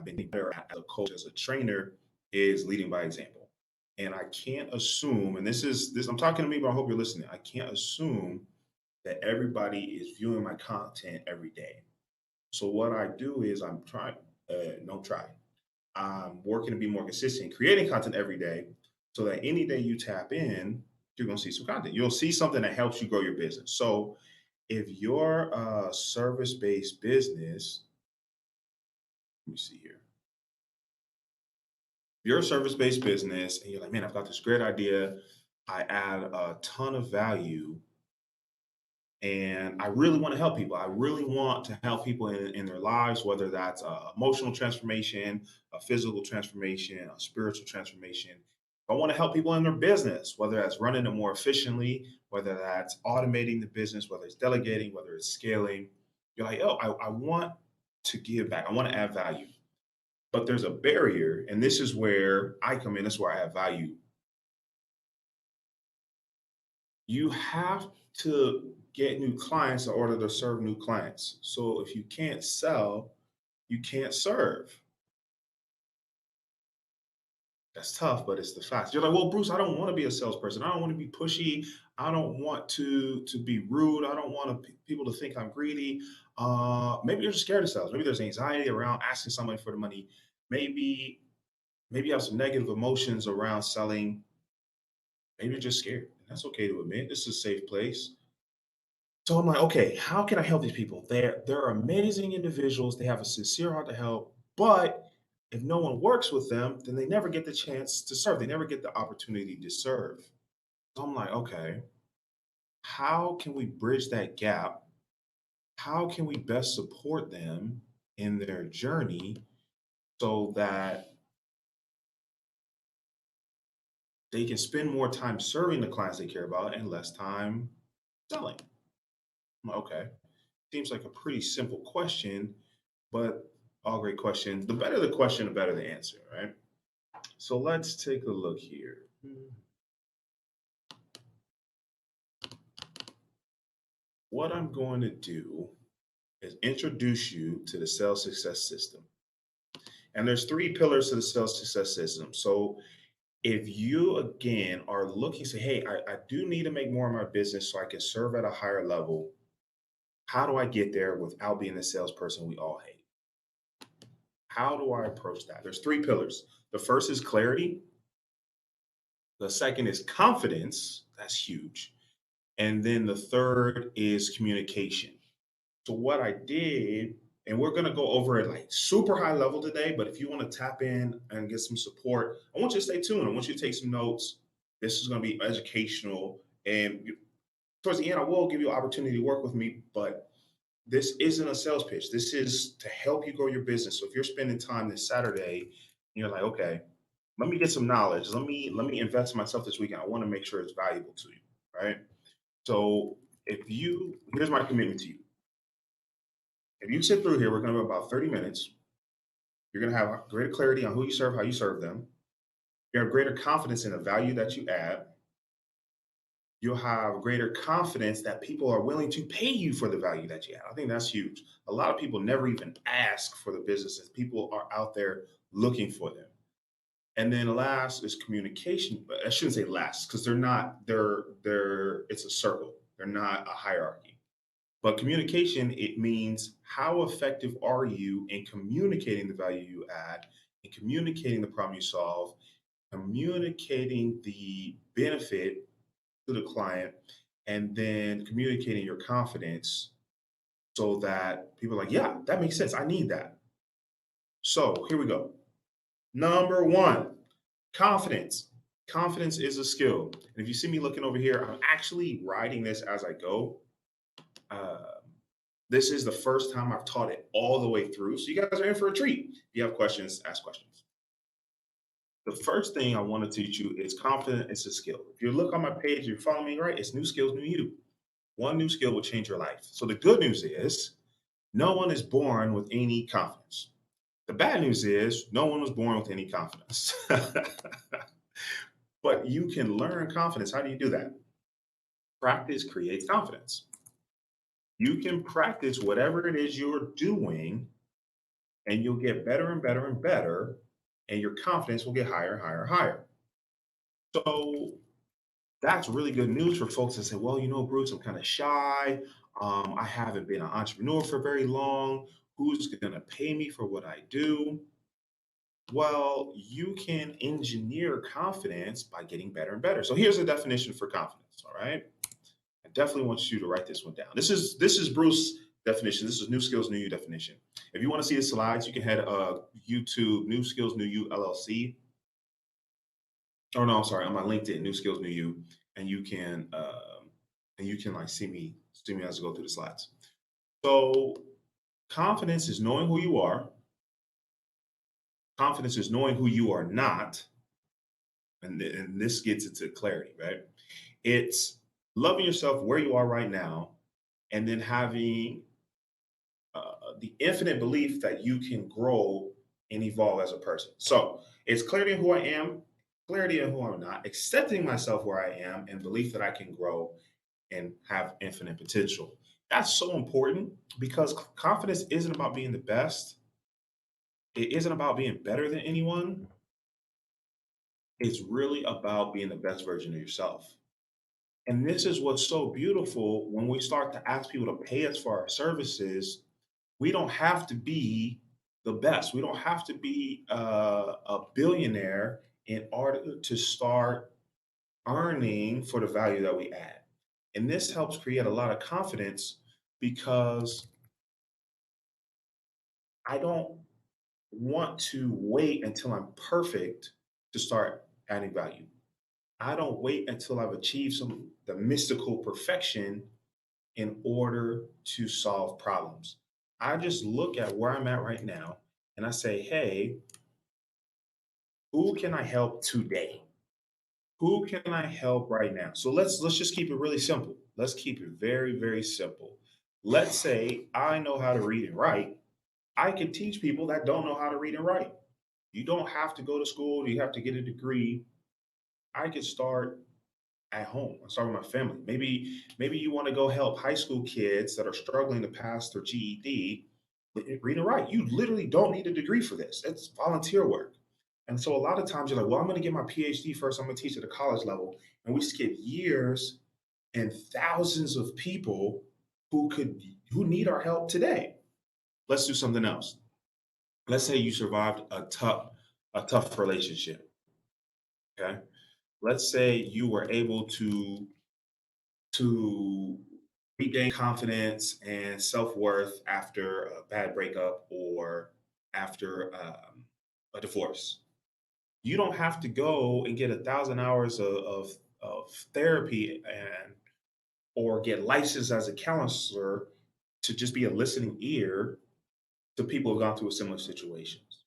I've been better as a coach, as a trainer, is leading by example. And I can't assume, and this I'm talking to me, but I hope you're listening. I can't assume that everybody is viewing my content every day. So what I do is I'm trying, don't try. I'm working to be more consistent, creating content every day, so that any day you tap in, you're gonna see some content. You'll see something that helps you grow your business. So if you're a service-based business, let me see here. If you're a service-based business and you're like, man, I've got this great idea. I add a ton of value and I really want to help people. I really want to help people in their lives, whether that's a emotional transformation, a physical transformation, a spiritual transformation. I want to help people in their business, whether that's running it more efficiently, whether that's automating the business, whether it's delegating, whether it's scaling. You're like, oh, I want to give back. I want to add value. But there's a barrier, and this is where I come in. This is where I add value. You have to get new clients in order to serve new clients. So if you can't sell, you can't serve. That's tough, but it's the fact. You're like, well, Bruce, I don't want to be a salesperson. I don't want to be pushy. I don't want to be rude. I don't want people to think I'm greedy. Maybe you're just scared of sales. Maybe there's anxiety around asking somebody for the money. Maybe maybe you have some negative emotions around selling. Maybe you're just scared. That's okay to admit. This is a safe place. So I'm like, okay, how can I help these people? They're amazing individuals. They have a sincere heart to help, but if no one works with them, then they never get the chance to serve. They never get the opportunity to serve. So I'm like, okay, how can we bridge that gap? How can we best support them in their journey so that they can spend more time serving the clients they care about and less time selling? I'm like, okay, seems like a pretty simple question, but all great questions. The better the question, the better the answer, right? So let's take a look here. What I'm going to do is introduce you to the sales success system. And there's three pillars to the sales success system. So if you again are looking, say, hey, I do need to make more of my business so I can serve at a higher level. How do I get there without being the salesperson we all hate? How do I approach that? There's three pillars. The first is clarity. The second is confidence. That's huge. And then the third is communication. So what I did, and we're going to go over it like super high level today, but if you want to tap in and get some support, I want you to stay tuned. I want you to take some notes. This is going to be educational. And towards the end, I will give you an opportunity to work with me, but this isn't a sales pitch. This is to help you grow your business. So if you're spending time this Saturday, and you're like, okay, let me get some knowledge. Let me invest in myself this weekend. I want to make sure it's valuable to you, right? So if you here's my commitment to you. If you sit through here, we're going to go about 30 minutes. You're going to have greater clarity on who you serve, how you serve them. You have greater confidence in the value that you add. You'll have greater confidence that people are willing to pay you for the value that you add. I think that's huge. A lot of people never even ask for the businesses. People are out there looking for them. And then last is communication. But I shouldn't say last because they're not, they're it's a circle. They're not a hierarchy. But communication, it means how effective are you in communicating the value you add, in communicating the problem you solve, communicating the benefit to the client, and then communicating your confidence so that people are like, yeah, that makes sense. I need that. So here we go. Number one, confidence. Confidence is a skill. And if you see me looking over here, I'm actually writing this as I go. Uh, this is the first time I've taught it all the way through. So you guys are in for a treat. If you have questions, ask questions. The first thing I want to teach you is confidence is a skill. If you look on my page, you're following me, right? It's new skills, new you. One new skill will change your life. So the good news is no one is born with any confidence. The bad news is no one was born with any confidence. But you can learn confidence. How do you do that? Practice creates confidence. You can practice whatever it is you're doing and you'll get better and better and better, and your confidence will get higher and higher and higher. So that's really good news for folks that say, well, Bruce, I'm kind of shy. I haven't been an entrepreneur for very long. Who's going to pay me for what I do? Well, you can engineer confidence by getting better and better. So here's a definition for confidence. All right. I definitely want you to write this one down. This is Bruce's definition. This is New Skills, New You definition. If you want to see the slides, you can head YouTube, New Skills, New You LLC. Oh no, I'm sorry, on my LinkedIn, New Skills, New You, and you can like see me as I go through the slides. So confidence is knowing who you are. Confidence is knowing who you are not, and this gets into clarity, right? It's loving yourself where you are right now, and then having the infinite belief that you can grow and evolve as a person. So it's clarity in who I am, clarity in who I'm not, accepting myself where I am, and belief that I can grow and have infinite potential. That's so important because confidence isn't about being the best. It isn't about being better than anyone. It's really about being the best version of yourself. And this is what's so beautiful when we start to ask people to pay us for our services. We don't have to be the best. We don't have to be a billionaire in order to start earning for the value that we add. And this helps create a lot of confidence because I don't want to wait until I'm perfect to start adding value. I don't wait until I've achieved some the mystical perfection in order to solve problems. I just look at where I'm at right now and I say, hey, who can I help today? Who can I help right now? So let's just keep it really simple. Let's keep it very, very simple. Let's say I know how to read and write. I can teach people that don't know how to read and write. You don't have to go to school, you have to get a degree. I could start at home. I start with my family. Maybe you want to go help high school kids that are struggling to pass their GED read and write. You literally don't need a degree for this. It's volunteer work. And so a lot of times you're like, well, I'm going to get my PhD first. I'm going to teach at the college level. And we skip years and thousands of people who need our help today. Let's do something else. Let's say you survived a tough relationship. Okay. Let's say you were able to regain confidence and self-worth after a bad breakup or after a divorce. You don't have to go and get 1,000 hours of therapy and or get licensed as a counselor to just be a listening ear to people who've gone through similar situations.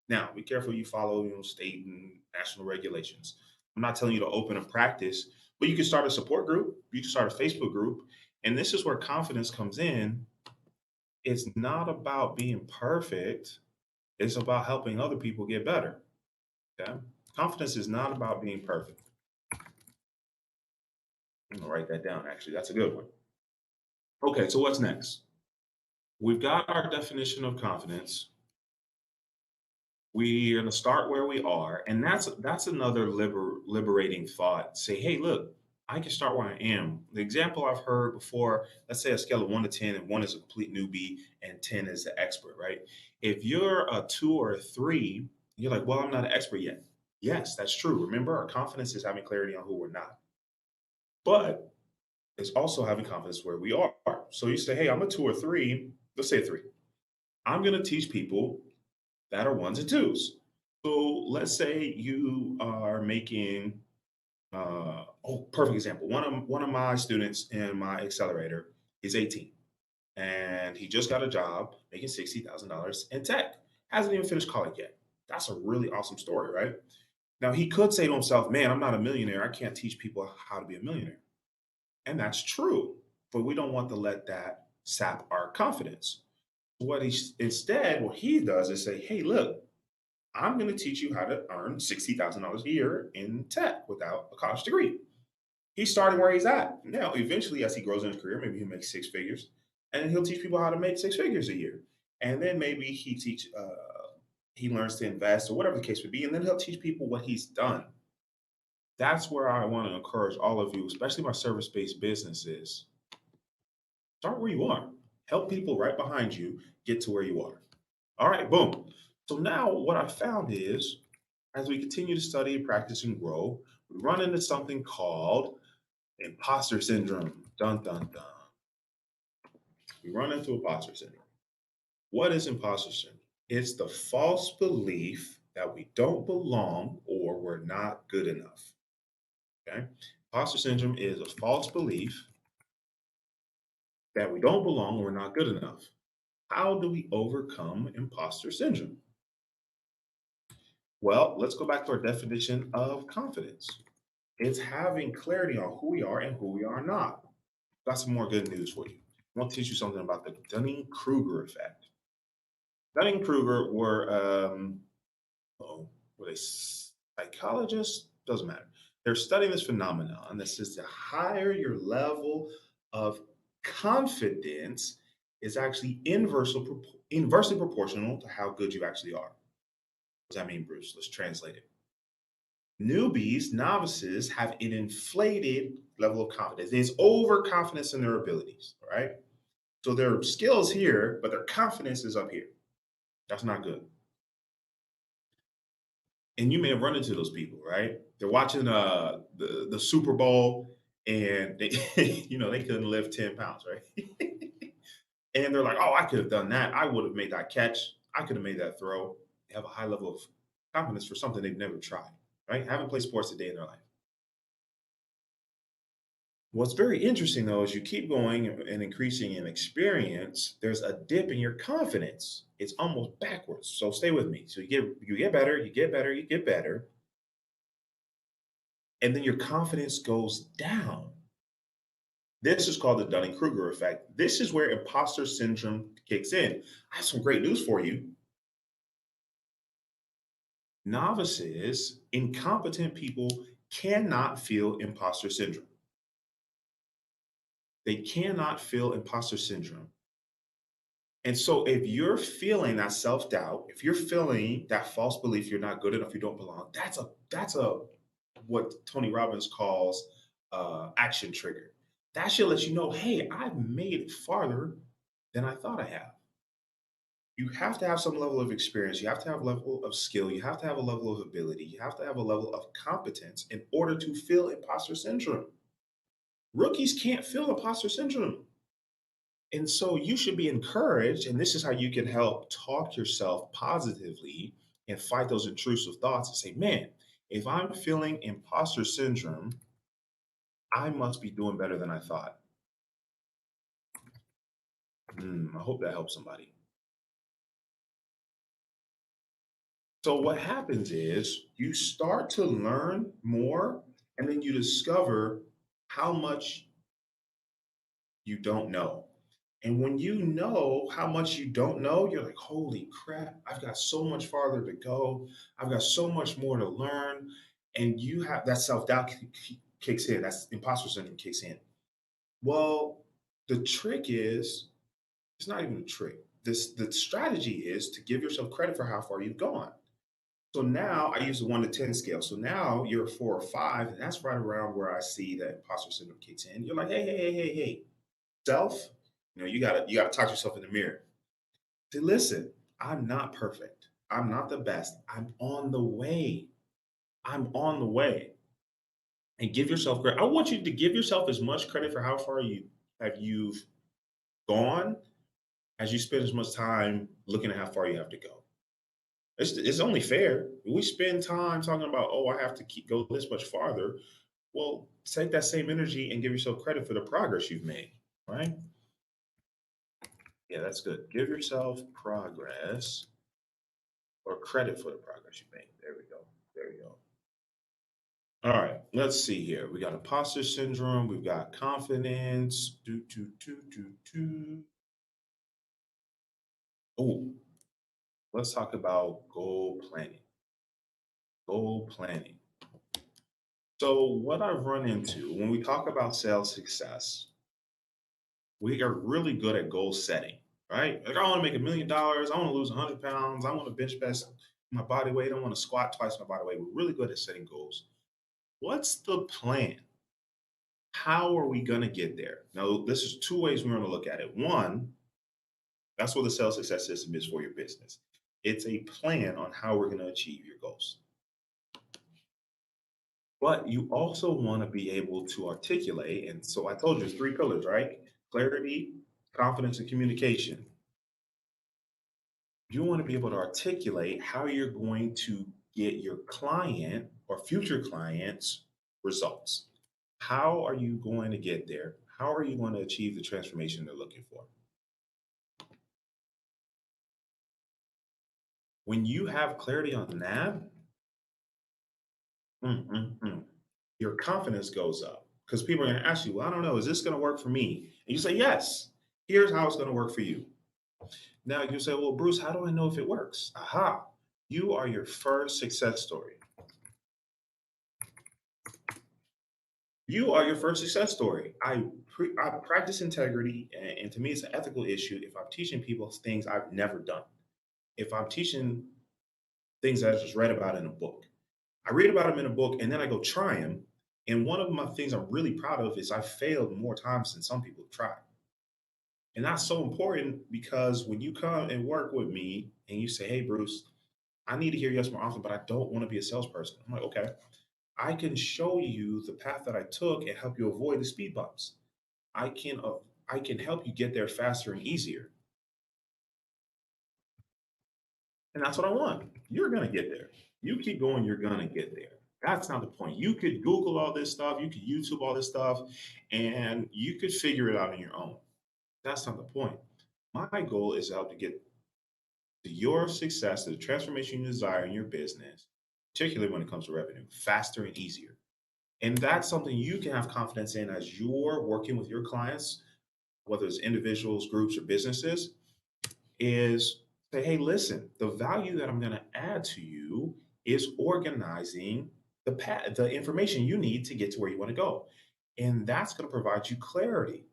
Now, be careful you follow, state and national regulations. I'm not telling you to open a practice, but you can start a support group. You can start a Facebook group, and this is where confidence comes in. It's not about being perfect. It's about helping other people get better. Okay, confidence is not about being perfect. I'm gonna write that down. Actually, that's a good one. Okay, so what's next? We've got our definition of confidence. We're going to start where we are, and that's another liberating thought. Say, hey, look, I can start where I am. The example I've heard before, let's say a scale of 1 to 10, and 1 is a complete newbie and 10 is the expert, right? If you're a 2 or a 3, you're like, well, I'm not an expert yet. Yes, that's true. Remember, our confidence is having clarity on who we're not, but it's also having confidence where we are. So you say, hey, I'm a 2 or 3, let's say 3. I'm going to teach people that are 1s and 2s. So let's say you are making, perfect example. One of my students in my accelerator is 18, and he just got a job making $60,000 in tech. Hasn't even finished college yet. That's a really awesome story, right? Now he could say to himself, "Man, I'm not a millionaire. I can't teach people how to be a millionaire," and that's true. But we don't want to let that sap our confidence. What he does is say, "Hey, look, I'm going to teach you how to earn $60,000 a year in tech without a college degree." He's starting where he's at. Now, eventually, as he grows in his career, maybe he'll make 6 figures, and then he'll teach people how to make 6 figures a year. And then maybe he learns to invest or whatever the case would be, and then he'll teach people what he's done. That's where I want to encourage all of you, especially my service-based businesses. Start where you are. Help people right behind you get to where you are. All right, boom. So now what I found is as we continue to study, practice, and grow, we run into something called imposter syndrome. Dun dun dun. We run into imposter syndrome. What is imposter syndrome? It's the false belief that we don't belong or we're not good enough. Okay? Imposter syndrome is a false belief that we don't belong or we're not good enough. How do we overcome imposter syndrome? Well, let's go back to our definition of confidence. It's having clarity on who we are and who we are not. Got some more good news for you. I want to teach you something about the Dunning-Kruger effect. Dunning-Kruger were they psychologists? Doesn't matter. They're studying this phenomenon that says the higher your level of confidence is actually inversely proportional to how good you actually are. What does that mean, Bruce? Let's translate it. Newbies, novices have an inflated level of confidence. There's overconfidence in their abilities, right? So their skills here, but their confidence is up here. That's not good. And you may have run into those people, right? They're watching the Super Bowl and they they couldn't lift 10 pounds, right? And they're like, oh, I could have done that. I would have made that catch. I could have made that throw. They have a high level of confidence for something they've never tried, right? Haven't played sports a day in their life. What's very interesting though is you keep going and increasing in experience, there's a dip in your confidence. It's almost backwards. So stay with me. So you get better, you get better, you get better, and then your confidence goes down. This is called the Dunning-Kruger effect. This is where imposter syndrome kicks in. I have some great news for you. Novices, incompetent people cannot feel imposter syndrome. They cannot feel imposter syndrome. And so if you're feeling that self-doubt, if you're feeling that false belief you're not good enough, you don't belong, that's a what Tony Robbins calls action trigger. That should let you know, hey, I've made it farther than I thought I have. You have to have some level of experience, you have to have a level of skill, you have to have a level of ability, you have to have a level of competence in order to feel imposter syndrome. Rookies can't feel imposter syndrome. And so you should be encouraged, and this is how you can help talk yourself positively and fight those intrusive thoughts and say, man, if I'm feeling imposter syndrome, I must be doing better than I thought. I hope that helps somebody. So, what happens is you start to learn more, and then you discover how much you don't know. And when you know how much you don't know, you're like, holy crap, I've got so much farther to go. I've got so much more to learn. And you have that self doubt kicks in, that's imposter syndrome kicks in. Well, the trick is, it's not even a trick. The strategy is to give yourself credit for how far you've gone. So now I use the 1 to 10 scale. So now you're a 4 or 5, and that's right around where I see that imposter syndrome kicks in. You're like, hey, hey, hey, hey, hey, self, you gotta talk yourself in the mirror. Say, listen, I'm not perfect. I'm not the best. I'm on the way. I'm on the way. And give yourself credit. I want you to give yourself as much credit for how far you've gone as you spend as much time looking at how far you have to go. It's only fair. We spend time talking about, oh, I have to go this much farther. Well, take that same energy and give yourself credit for the progress you've made, right? Yeah, that's good. Give yourself progress or credit for the progress you made. There we go. There we go. All right, let's see here. We got imposter syndrome. We've got confidence. Do. Oh, let's talk about goal planning. Goal planning. So, what I've run into when we talk about sales success, we are really good at goal setting. right? Like I want to make $1 million. I want to lose 100 pounds. I want to bench press my body weight. I want to squat twice my body weight. We're really good at setting goals. What's the plan? How are we going to get there? Now, this is two ways we're going to look at it. One, that's what the sales success system is for your business. It's a plan on how we're going to achieve your goals. But you also want to be able to articulate. And so I told you it's three pillars, right? Clarity, confidence, and communication. You want to be able to articulate how you're going to get your client or future clients results. How are you going to get there? How are you going to achieve the transformation they're looking for? When you have clarity on that, mm, mm, mm, your confidence goes up because people are going to ask you, well, I don't know, is this going to work for me? And you say, yes, here's how it's going to work for you. Now you say, well, Bruce, how do I know if it works? Aha, you are your first success story. You are your first success story. I practice integrity, and to me, it's an ethical issue if I'm teaching people things I've never done. If I'm teaching things I just read about in a book, I read about them in a book, and then I go try them. And one of my things I'm really proud of is I failed more times than some people have tried. And that's so important because when you come and work with me and you say, hey, Bruce, I need to hear yes more often, but I don't want to be a salesperson. I'm like, okay, I can show you the path that I took and help you avoid the speed bumps. I can uh, I can help you get there faster and easier. And that's what I want. You're gonna get there. You keep going, you're gonna get there. That's not the point. You could Google all this stuff, you could YouTube all this stuff, and you could figure it out on your own. That's not the point. My goal is to help to get to your success, to the transformation you desire in your business, particularly when it comes to revenue, faster and easier. And that's something you can have confidence in as you're working with your clients, whether it's individuals, groups, or businesses, is say, hey, listen, the value that I'm going to add to you is organizing the information you need to get to where you want to go. And that's going to provide you clarity.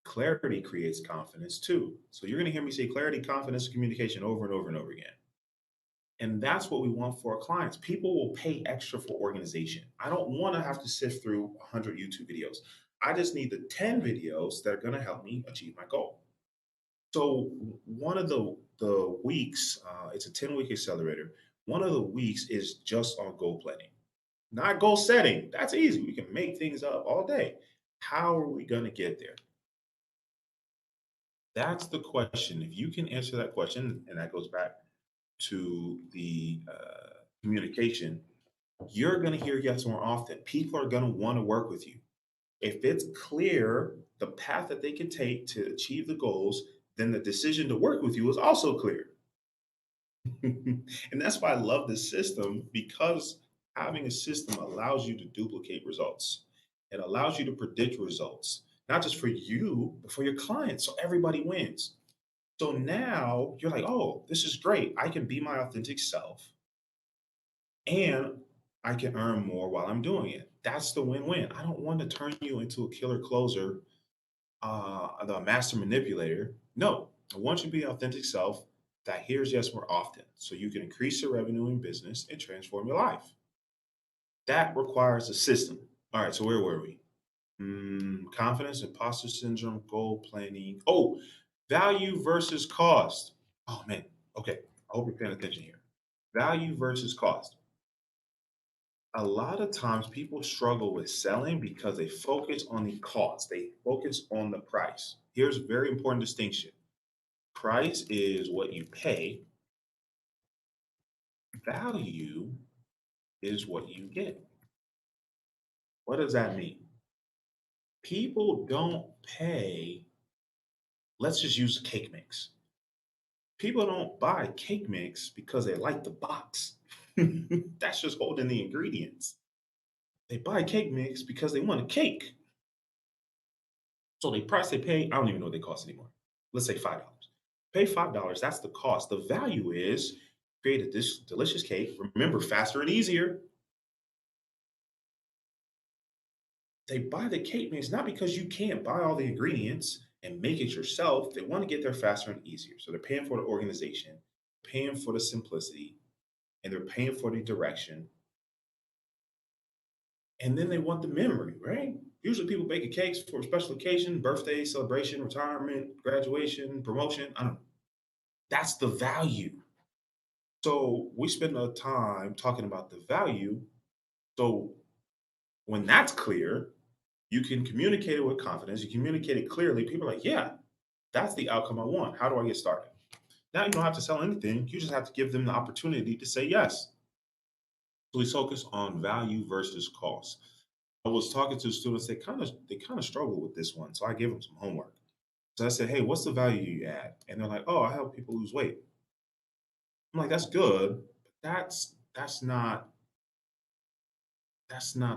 Clarity creates confidence too. So you're going to hear me say clarity, confidence, communication over and over and over again. And that's what we want for our clients. People will pay extra for organization. I don't want to have to sift through 100 YouTube videos. I just need the 10 videos that are going to help me achieve my goal. So one of the weeks, it's a 10-week accelerator. One of the weeks is just on goal planning, not goal setting. That's easy. We can make things up all day. How are we going to get there? That's the question. If you can answer that question, and that goes back to the communication, you're going to hear yes more often. People are going to want to work with you. If it's clear the path that they can take to achieve the goals, then the decision to work with you is also clear. And that's why I love this system because having a system allows you to duplicate results. It allows you to predict results, not just for you, but for your clients. So everybody wins. So now you're like, oh, this is great. I can be my authentic self and I can earn more while I'm doing it. That's the win win. I don't want to turn you into a killer closer, the master manipulator. No, I want you to be authentic self that hears yes more often so you can increase your revenue in business and transform your life. That requires a system. All right, so where were we? Confidence, imposter syndrome, goal planning. Oh, value versus cost. Oh, man. Okay, I hope you're paying attention here. Value versus cost. A lot of times people struggle with selling because they focus on the cost, they focus on the price. Here's a very important distinction: price is what you pay, value is what you get. What does that mean? People don't pay, let's just use cake mix. People don't buy cake mix because they like the box. That's just holding the ingredients. They buy cake mix because they want a cake. So the price they pay, I don't even know what they cost anymore. Let's say $5. Pay $5, that's the cost. The value is create this delicious cake. Remember, faster and easier. They buy the cake mix not because you can't buy all the ingredients. and make it yourself, they want to get there faster and easier. So they're paying for the organization, paying for the simplicity, and they're paying for the direction. And then they want the memory, right? Usually people bake cakes for a special occasion, birthday, celebration, retirement, graduation, promotion. I don't know. That's the value. So we spend a time talking about the value. So when that's clear, you can communicate it with confidence. You communicate it clearly. People are like, yeah, that's the outcome I want. How do I get started? Now you don't have to sell anything. You just have to give them the opportunity to say yes. So we focus on value versus cost. I was talking to students, they kind of struggle with this one. So I gave them some homework. So I said, hey, what's the value you add? And they're like, oh, I help people lose weight. I'm like, that's good, but that's not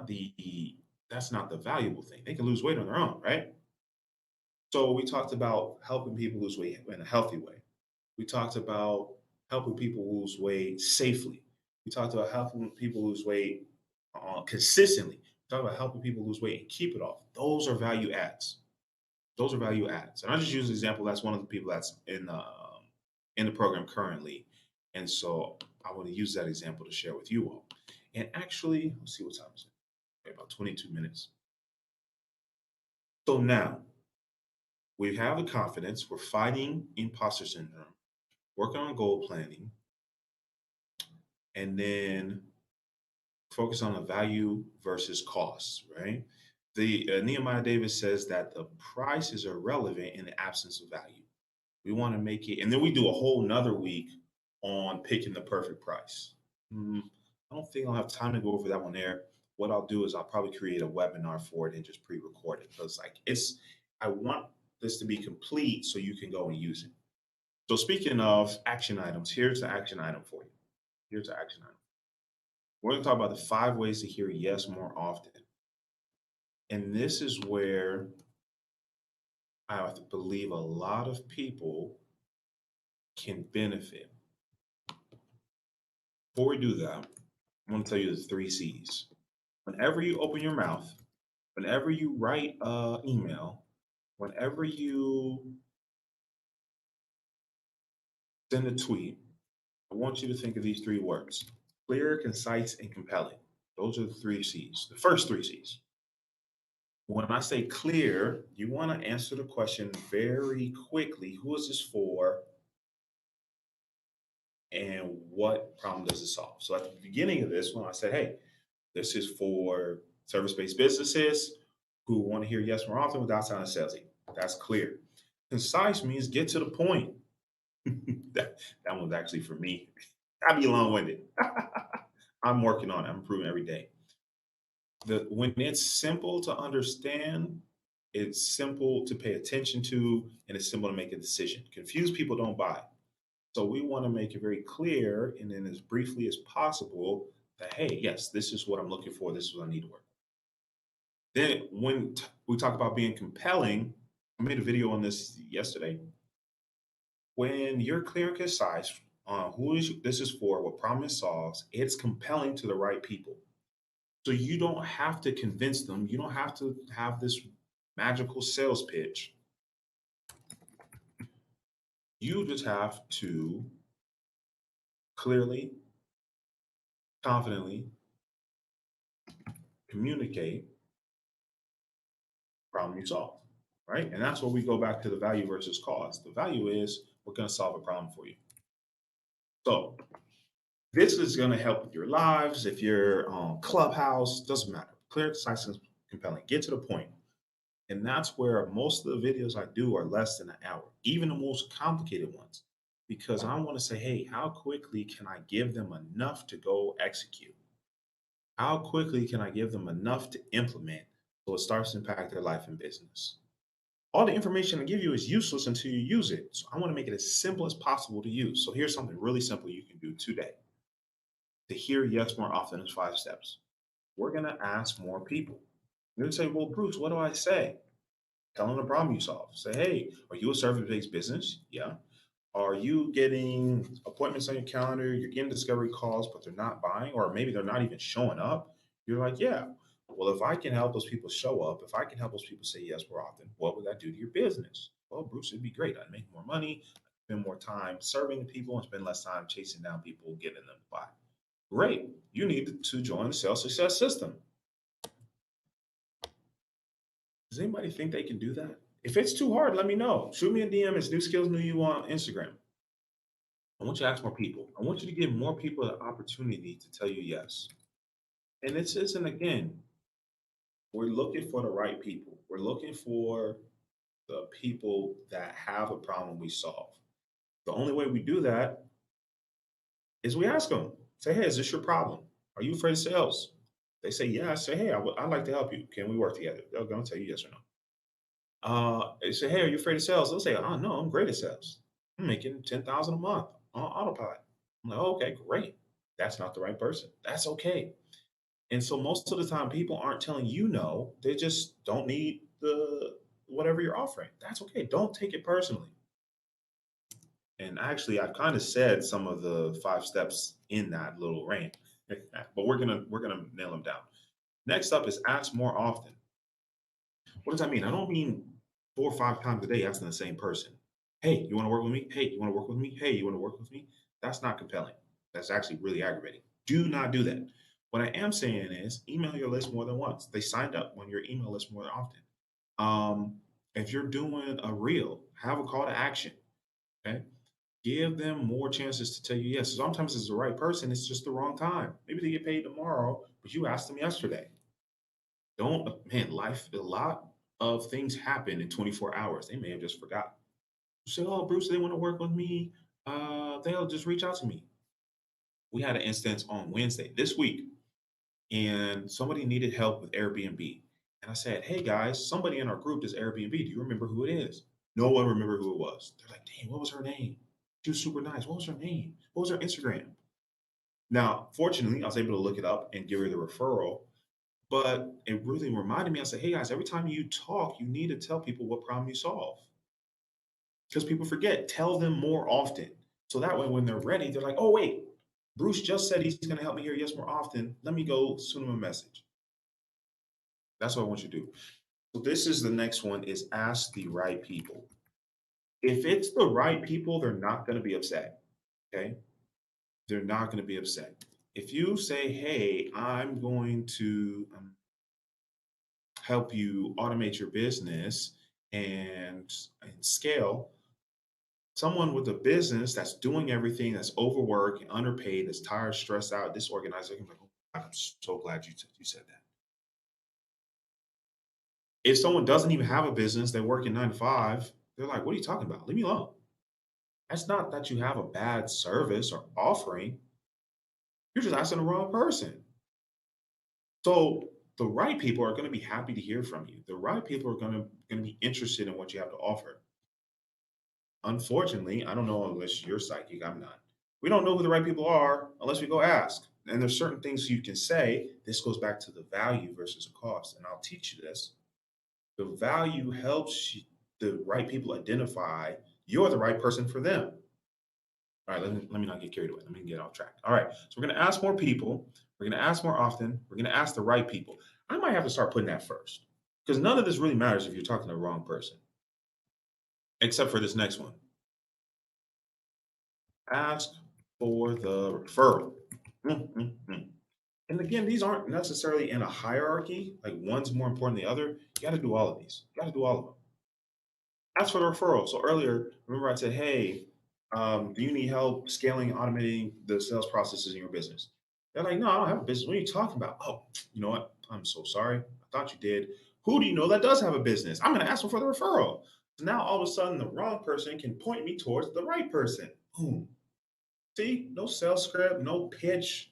the that's not the valuable thing. They can lose weight on their own, right? So we talked about helping people lose weight in a healthy way. We talked about helping people lose weight safely. We talked about helping people lose weight consistently. We talked about helping people lose weight and keep it off. Those are value adds. Those are value adds. And I just use an example. That's one of the people that's in the program currently, and so I want to use that example to share with you all. And actually, let's see what time is it. Okay, about 22 minutes. So now we have the confidence. We're fighting imposter syndrome, working on goal planning, and then focus on the value versus cost, right? The Nehemiah Davis says that the price is irrelevant in the absence of value. We want to make it, and then we do a whole nother week on picking the perfect price. Mm, I don't think I'll have time to go over that one there. What I'll do is I'll probably create a webinar for it and just pre-record it because I want this to be complete so you can go and use it. So speaking of action items, here's the action item for you. Here's the action item. We're going to talk about the 5 ways to hear yes more often. And this is where I believe a lot of people can benefit. Before we do that, I want to tell you the 3 C's. Whenever you open your mouth, whenever you write an email, whenever you send a tweet, I want you to think of these 3 words: clear, concise, and compelling. Those are the 3 C's, the first 3 C's. When I say clear, you want to answer the question very quickly. Who is this for? And what problem does it solve? So at the beginning of this, when I said, hey, this is for service-based businesses who want to hear yes more often without sounding salesy. That's clear. Concise means get to the point. That one's actually for me. I'd be long-winded. I'm working on it. I'm improving every day. When it's simple to understand, it's simple to pay attention to, and it's simple to make a decision. Confused people don't buy. So we want to make it very clear and then as briefly as possible that, hey, yes, this is what I'm looking for. This is what I need to work. Then when we talk about being compelling, I made a video on this yesterday. When you're clear and concise on who this is for, what problem it solves, it's compelling to the right people. So you don't have to convince them. You don't have to have this magical sales pitch. You just have to clearly, confidently communicate problem you solve, right? And that's where we go back to the value versus cost. The value is we're going to solve a problem for you. So this is going to help with your lives. If you're on Clubhouse, doesn't matter. Clear, concise, and compelling. Get to the point. And that's where most of the videos I do are less than an hour, even the most complicated ones, because I want to say, hey, how quickly can I give them enough to go execute? How quickly can I give them enough to implement so it starts to impact their life and business? All the information I give you is useless until you use it. So I want to make it as simple as possible to use. So here's something really simple you can do today to hear yes more often as 5 steps. We're going to ask more people. You're going to say, well, Bruce, what do I say? Tell them the problem you solve. Say, hey, are you a service-based business? Yeah. Are you getting appointments on your calendar? You're getting discovery calls, but they're not buying, or maybe they're not even showing up. You're like, yeah. Well, if I can help those people show up, if I can help those people say yes more often, what would that do to your business? Well, Bruce, it'd be great. I'd make more money, spend more time serving people, and spend less time chasing down people, getting them to buy. Great. You need to join the sales success system. Does anybody think they can do that? If it's too hard, let me know. Shoot me a DM. It's New Skills New You on Instagram. I want you to ask more people. I want you to give more people the opportunity to tell you yes. And this isn't, again, we're looking for the right people. We're looking for the people that have a problem we solve. The only way we do that is we ask them, say, hey, is this your problem? Are you afraid of sales? They say, yeah. I say, hey, I'd like to help you. Can we work together? They're going to tell you yes or no. They say, hey, are you afraid of sales? They'll say, oh, no, I'm great at sales. I'm making 10,000 a month on autopilot. I'm like, oh, okay, great. That's not the right person. That's okay. And so most of the time, people aren't telling you no. They just don't need the whatever you're offering. That's okay. Don't take it personally. And actually, I've kind of said some of the 5 steps in that little rant, but we're gonna nail them down. Next up is ask more often. What does that mean? I don't mean 4 or 5 times a day asking the same person. Hey, you want to work with me? Hey, you want to work with me? Hey, you want to work with me? That's not compelling. That's actually really aggravating. Do not do that. What I am saying is email your list more than once. They signed up on your email list more than often. Um, if you're doing a reel, have a call to action. Okay. Give them more chances to tell you yes. Sometimes it's the right person, it's just the wrong time. Maybe they get paid tomorrow, but you asked them yesterday. Don't, man, life, a lot of things happen in 24 hours. They may have just forgotten. You say, oh, Bruce, they want to work with me. They'll just reach out to me. We had an instance on Wednesday this week, and somebody needed help with Airbnb. And I said, hey guys, somebody in our group is Airbnb. Do you remember who it is? No one remembered who it was. They're like, dang, what was her name? She was super nice. What was her name? What was her Instagram? Now, fortunately, I was able to look it up and give her the referral. But it really reminded me, I said, hey guys, every time you talk, you need to tell people what problem you solve. Because people forget, tell them more often. So that way, when they're ready, they're like, oh, wait, Bruce just said he's going to help me hear yes more often. Let me go send him a message. That's what I want you to do. So this is the next one is ask the right people. If it's the right people, they're not going to be upset. Okay. They're not going to be upset. If you say, hey, I'm going to help you automate your business and scale, someone with a business that's doing everything, that's overworked, and underpaid, that's tired, stressed out, disorganized, they're gonna be like, oh, I'm so glad you said that. If someone doesn't even have a business, they're working 9 to 5, they're like, what are you talking about? Leave me alone. That's not that you have a bad service or offering. You're just asking the wrong person. So the right people are going to be happy to hear from you. The right people are going to be interested in what you have to offer. Unfortunately, I don't know unless you're psychic, I'm not. We don't know who the right people are unless we go ask. And there's certain things you can say. This goes back to the value versus the cost. And I'll teach you this. The value helps the right people identify you're the right person for them. All right, let me not get carried away. Let me get off track. All right, so we're going to ask more people. We're going to ask more often. We're going to ask the right people. I might have to start putting that first because none of this really matters if you're talking to the wrong person, except for this next one. Ask for the referral. Mm, mm, mm. And again, these aren't necessarily in a hierarchy, like one's more important than the other. You got to do all of these. You got to do all of them. Ask for the referral. So earlier, remember I said, hey, do you need help scaling and automating the sales processes in your business? They're like, no, I don't have a business. What are you talking about? Oh, you know what? I'm so sorry. I thought you did. Who do you know that does have a business? I'm going to ask them for the referral. So now all of a sudden, the wrong person can point me towards the right person. Boom. See, no sales script, no pitch.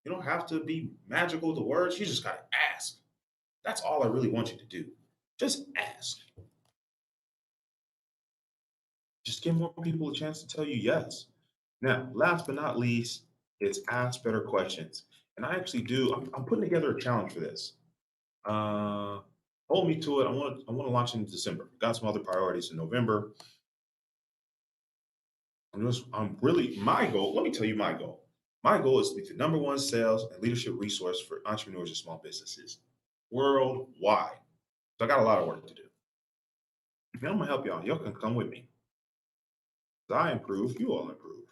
You don't have to be magical with the words. You just got to ask. That's all I really want you to do. Just ask. Just give more people a chance to tell you yes. Now, last but not least, it's ask better questions. And I actually do, I'm putting together a challenge for this. Uh, hold me to it. I want to launch in December. Got some other priorities in November. I'm really, my goal, let me tell you my goal. My goal is to be the number one sales and leadership resource for entrepreneurs and small businesses. worldwide. So I got a lot of work to do. And I'm gonna help y'all. Y'all can come with me. As I improve, you all improve.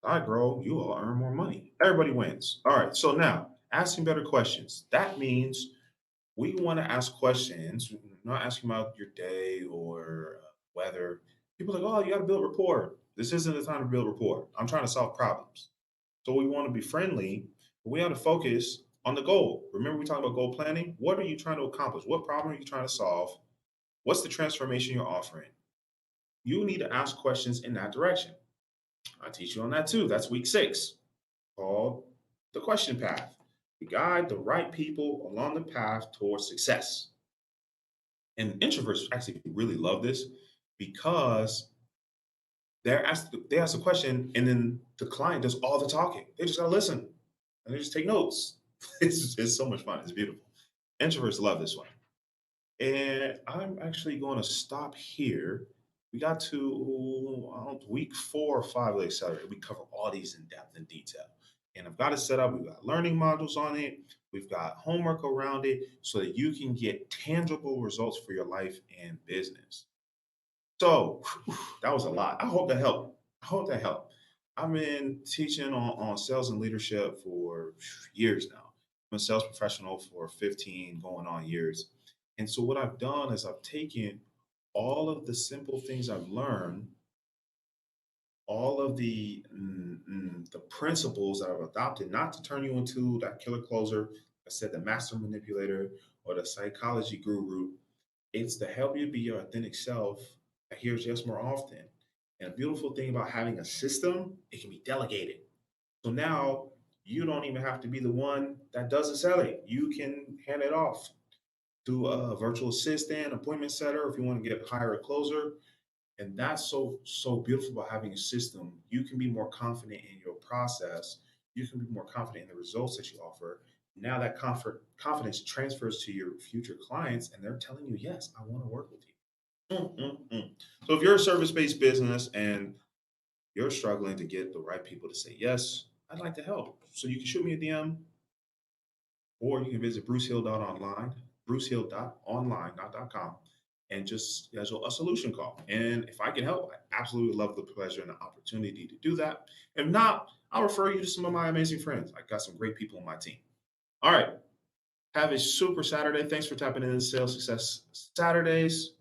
As I grow, you all earn more money. Everybody wins. All right. So now, asking better questions. That means we want to ask questions, not asking about your day or weather. People are like, oh, you got to build rapport. This isn't the time to build rapport. I'm trying to solve problems. So we want to be friendly, but we have to focus on the goal. Remember, we talked about goal planning? What are you trying to accomplish? What problem are you trying to solve? What's the transformation you're offering? You need to ask questions in that direction. I teach you on that too. That's week 6, called the question path. To guide the right people along the path towards success. And introverts actually really love this because they ask a question and then the client does all the talking. They just gotta listen and they just take notes. It's so much fun. It's beautiful. Introverts love this one. And I'm actually going to stop here. We got to week 4 or 5 of the accelerator. We cover all these in depth and detail. And I've got it set up. We've got learning modules on it. We've got homework around it so that you can get tangible results for your life and business. So that was a lot. I hope that helped. I hope that helped. I've been teaching on sales and leadership for years now. I'm a sales professional for 15 going on years. And so what I've done is I've taken all of the simple things I've learned, all of the principles that I've adopted, not to turn you into that killer closer, I said the master manipulator or the psychology guru. It's to help you be your authentic self that hears yes more often. And a beautiful thing about having a system, it can be delegated. So now you don't even have to be the one that does the selling. You can hand it off to a virtual assistant, appointment setter, if you want to get hire a closer. And that's so beautiful about having a system. You can be more confident in your process. You can be more confident in the results that you offer. Now that confidence transfers to your future clients, and they're telling you, "Yes, I want to work with you." So if you're a service-based business and you're struggling to get the right people to say yes, I'd like to help. So you can shoot me a DM, or you can visit brucehill.online, brucehill.online, not .com, and just schedule a solution call. And if I can help, I absolutely love the pleasure and the opportunity to do that. If not, I'll refer you to some of my amazing friends. I got some great people on my team. All right. Have a super Saturday. Thanks for tapping in Sales Success Saturdays.